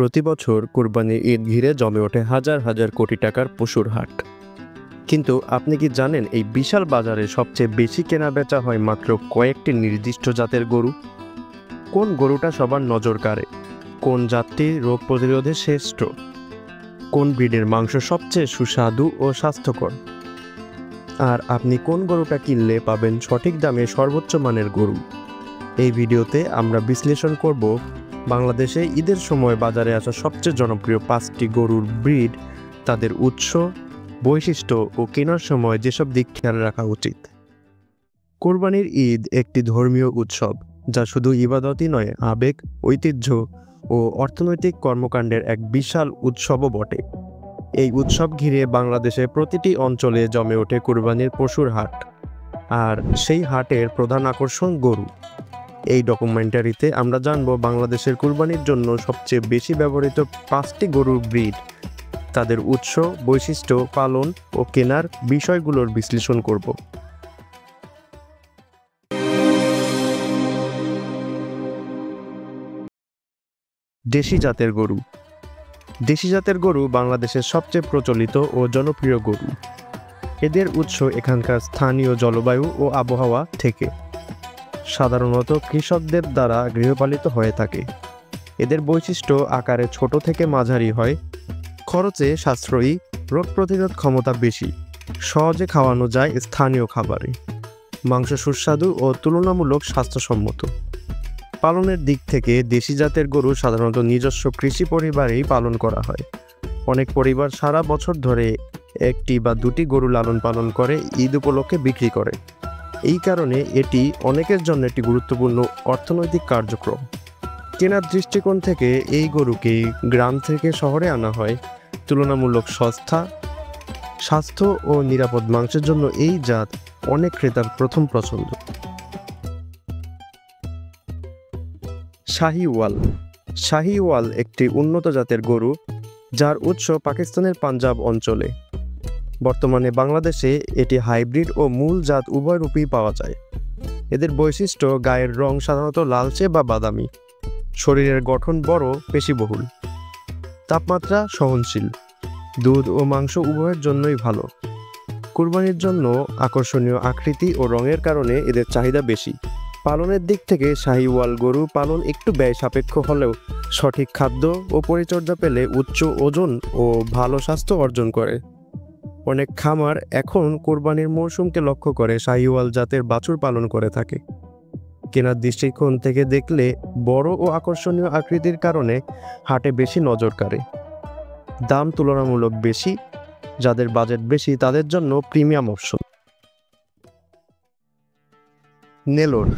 প্রতি বছর কুরবানির ঈদ ঘিরে জমে ওঠে হাজার হাজার কোটি টাকার পশুর হাট। কিন্তু আপনি কি জানেন এই বিশাল বাজারে সবচেয়ে বেশি কেনা বেচা হয় মাত্র কয়েকটি নির্দিষ্ট জাতের গরু? কোন গরুটা সবার নজর কাড়ে? কোন জাতটি রোগ প্রতিরোধে শ্রেষ্ঠ? কোন ব্রিডের মাংস সবচেয়ে সুস্বাদু ও স্বাস্থ্যকর? আর আপনি কোন গরুটা কিনলে পাবেন সঠিক দামে সর্বোচ্চ মানের গরু? এই ভিডিওতে আমরা বিশ্লেষণ করব বাংলাদেশে ঈদের সময় বাজারে আসা সবচেয়ে জনপ্রিয় 5টি গরুর ব্রিড, তাদের উৎস, বৈশিষ্ট্য ও কেনার সময় যেসব দিক খেয়াল রাখা উচিত। কোরবানির ঈদ একটি ধর্মীয় উৎসব যা শুধু ইবাদতই নয়, আবেগ, ঐতিহ্য ও অর্থনৈতিক কর্মকাণ্ডের এক বিশাল উৎসবও বটে। এই উৎসব ঘিরে বাংলাদেশে প্রতিটি অঞ্চলে জমে ওঠে কোরবানির পশুর হাট, আর সেই হাটের প্রধান আকর্ষণ গরু। এই ডকুমেন্টারিতে আমরা জানব বাংলাদেশের কুরবানির জন্য সবচেয়ে বেশি ব্যবহৃত 5টি গরুর ব্রিড, তাদের উৎস, বৈশিষ্ট্য, পালন ও কেনার বিষয়গুলোর বিশ্লেষণ করব। দেশি জাতের গরু। দেশি জাতের গরু বাংলাদেশের সবচেয়ে প্রচলিত ও জনপ্রিয় গরু। এদের উৎস এখানকার স্থানীয় জলবায়ু ও আবহাওয়া থেকে। সাধারণত কৃষকদের দ্বারা গৃহপালিত হয়ে থাকে। এদের বৈশিষ্ট্য আকারে ছোট থেকে মাঝারি হয়, খরচে সাশ্রয়ী, রোগ প্রতিরোধ ক্ষমতা বেশি, সহজে খাওয়ানো যায় স্থানীয় খাবারে, মাংস সুস্বাদু ও তুলনামূলক স্বাস্থ্যসম্মত। পালনের দিক থেকে দেশি জাতের গরু সাধারণত নিজস্ব কৃষি পরিবারেই পালন করা হয়। অনেক পরিবার সারা বছর ধরে একটি বা দুটি গরু লালন পালন করে ঈদ উপলক্ষে বিক্রি করে। এই কারণে এটি অনেকের জন্য একটি গুরুত্বপূর্ণ অর্থনৈতিক কার্যক্রম। কেনার দৃষ্টিকোণ থেকে এই গরুকে গ্রাম থেকে শহরে আনা হয়। তুলনামূলক সস্তা, স্বাস্থ্য ও নিরাপদ মাংসের জন্য এই জাত অনেক ক্রেতার প্রথম পছন্দ। শাহিওয়াল। শাহিওয়াল একটি উন্নত জাতের গরু যার উৎস পাকিস্তানের পাঞ্জাব অঞ্চলে। বর্তমানে বাংলাদেশে এটি হাইব্রিড ও মূল জাত উভয় রূপেই পাওয়া যায়। এদের বৈশিষ্ট্য গায়ের রং সাধারণত লালচে বা বাদামি, শরীরের গঠন বড়, পেশিবহুল, তাপমাত্রা সহনশীল, দুধ ও মাংস উভয়ের জন্যই ভালো। কুরবানির জন্য আকর্ষণীয় আকৃতি ও রঙের কারণে এদের চাহিদা বেশি। পালনের দিক থেকে শাহিওয়াল গরু পালন একটু ব্যয় সাপেক্ষ হলেও সঠিক খাদ্য ও পরিচর্যা পেলে উচ্চ ওজন ও ভালো স্বাস্থ্য অর্জন করে। অনেক খামার এখন কোরবানির মৌসুমকে লক্ষ্য করে শাহিওয়াল জাতের বাছুর পালন করে থাকে। কেনার দৃষ্টিকোণ থেকে দেখলে বড় ও আকর্ষণীয় আকৃতির কারণে হাটে বেশি নজর কাড়ে। দাম তুলনামূলক বেশি, যাদের বাজেট বেশি তাদের জন্য প্রিমিয়াম অপশন। নেলোর।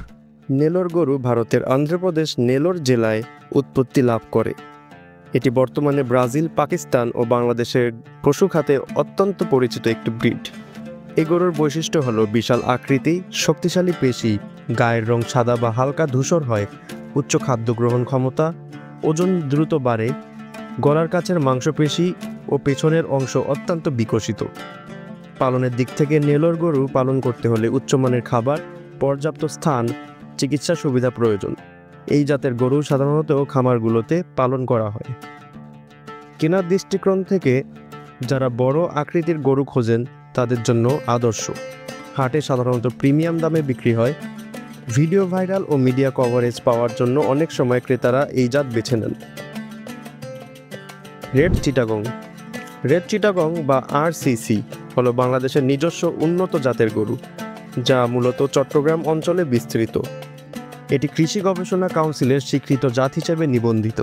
নেলোর গরু ভারতের অন্ধ্রপ্রদেশ নেলোর জেলায় উৎপত্তি লাভ করে। এটি বর্তমানে ব্রাজিল, পাকিস্তান ও বাংলাদেশের পশু খাতে অত্যন্ত পরিচিত একটি ব্রিড। এই গরুর বৈশিষ্ট্য হলো বিশাল আকৃতি, শক্তিশালী পেশি, গায়ের রং সাদা বা হালকা ধূসর হয়, উচ্চ খাদ্য গ্রহণ ক্ষমতা, ওজন দ্রুত বাড়ে, গলার কাছের মাংসপেশি ও পেছনের অংশ অত্যন্ত বিকশিত। পালনের দিক থেকে নেলোর গরু পালন করতে হলে উচ্চমানের খাবার, পর্যাপ্ত স্থান, চিকিৎসা সুবিধা প্রয়োজন। এই জাতের গরু সাধারণত খামারগুলোতে পালন করা হয়। কেনার দৃষ্টিকোণ থেকে যারা বড় আকৃতির গরু খোঁজেন তাদের জন্য আদর্শ। হাটে সাধারণত প্রিমিয়াম দামে বিক্রি হয়। ভিডিও ভাইরাল ও মিডিয়া কভারেজ পাওয়ার জন্য অনেক সময় ক্রেতারা এই জাত বেছে নেন। রেড চিটাগং। রেড চিটাগং বা RCC হলো বাংলাদেশের নিজস্ব উন্নত জাতের গরু, যা মূলত চট্টগ্রাম অঞ্চলে বিস্তৃত। এটি কৃষি গবেষণা কাউন্সিলের স্বীকৃত জাত হিসেবে নিবন্ধিত।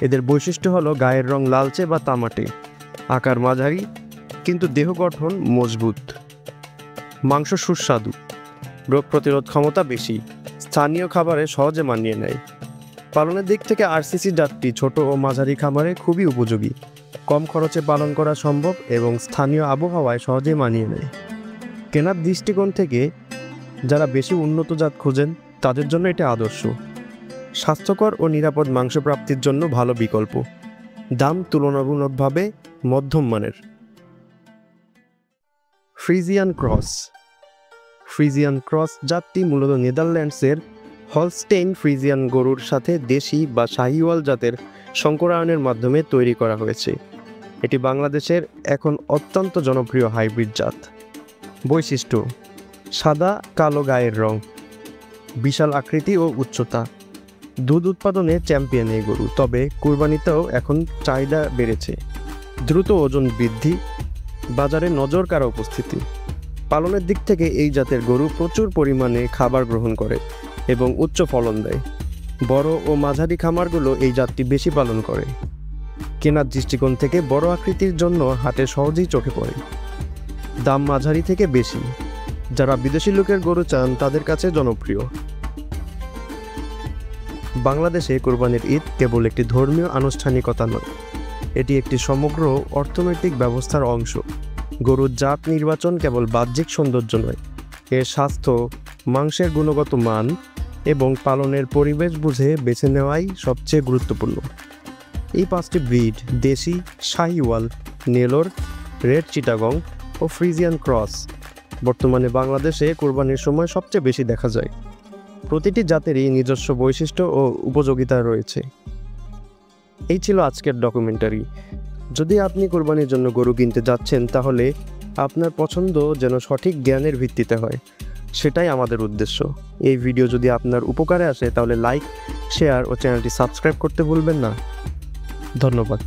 এদের বৈশিষ্ট্য হলো গায়ের রং লালচে বা তামাটে, আকার মাঝারি কিন্তু দেহ গঠন মজবুত, মাংস সুস্বাদু, রোগ প্রতিরোধ ক্ষমতা বেশি, স্থানীয় খাবারে সহজে মানিয়ে নেয়। পালনের দিক থেকে RCC জাতটি ছোট ও মাঝারি খামারে খুবই উপযোগী, কম খরচে পালন করা সম্ভব এবং স্থানীয় আবহাওয়ায় সহজে মানিয়ে নেয়। কেনার দৃষ্টিকোণ থেকে যারা বেশি উন্নত জাত খোঁজেন তাদের জন্য এটি আদর্শ। স্বাস্থ্যকর ও নিরাপদ মাংস প্রাপ্তির জন্য ভালো বিকল্প। দাম তুলনামূলকভাবে মধ্যম মানের। Friesian cross. ফ্রিজিয়ান ক্রস জাতটি মূলত নেদারল্যান্ডসের হলস্টেইন ফ্রিজিয়ান গরুর সাথে দেশি বা শাহিওয়াল জাতের সংকরায়নের মাধ্যমে তৈরি করা হয়েছে। এটি বাংলাদেশের এখন অত্যন্ত জনপ্রিয় হাইব্রিড জাত। বৈশিষ্ট্য: সাদা কালো গায়ের রং, বিশাল আকৃতি ও উচ্চতা। দুধ উৎপাদনে চ্যাম্পিয়ন এই গরু, তবে কুরবানিতেও এখন চাহিদা বেড়েছে। দ্রুত ওজন বৃদ্ধি, বাজারে নজর কাড়া উপস্থিতি। পালনের দিক থেকে এই জাতের গরু প্রচুর পরিমাণে খাবার গ্রহণ করে এবং উচ্চ ফলন দেয়। বড় ও মাঝারি খামারগুলো এই জাতটি বেশি পালন করে। কেনার দৃষ্টিকোণ থেকে বড় আকৃতির জন্য হাটে সহজেই চোখে পড়ে। দাম মাঝারি থেকে বেশি। যারা বিদেশি লোকের গরু চান তাদের কাছে জনপ্রিয়। বাংলাদেশে কোরবানির ঈদ কেবল একটি ধর্মীয় আনুষ্ঠানিকতা নয়, এটি একটি সমগ্র অর্থনৈতিক ব্যবস্থার অংশ। গরুর জাত নির্বাচন কেবল বাহ্যিক সৌন্দর্য নয়, এর স্বাস্থ্য, মাংসের গুণগত মান এবং পালনের পরিবেশ বুঝে বেছে নেওয়াই সবচেয়ে গুরুত্বপূর্ণ। এই 5টি ব্রিড দেশি, শাহিওয়াল, নেলোর, রেড চিটাগং ও ফ্রিজিয়ান ক্রস বর্তমানে বাংলাদেশে কোরবানির সময় সবচেয়ে বেশি দেখা যায়। প্রতিটি জাতেরই নিজস্ব বৈশিষ্ট্য ও উপযোগিতা রয়েছে। এই ছিল আজকের ডকুমেন্টারি। যদি আপনি কোরবানির জন্য গরু কিনতে যাচ্ছেন তাহলে আপনার পছন্দ যেন সঠিক জ্ঞানের ভিত্তিতে হয়, সেটাই আমাদের উদ্দেশ্য। এই ভিডিও যদি আপনার উপকারে আসে তাহলে লাইক, শেয়ার ও চ্যানেলটি সাবস্ক্রাইব করতে ভুলবেন না। ধন্যবাদ।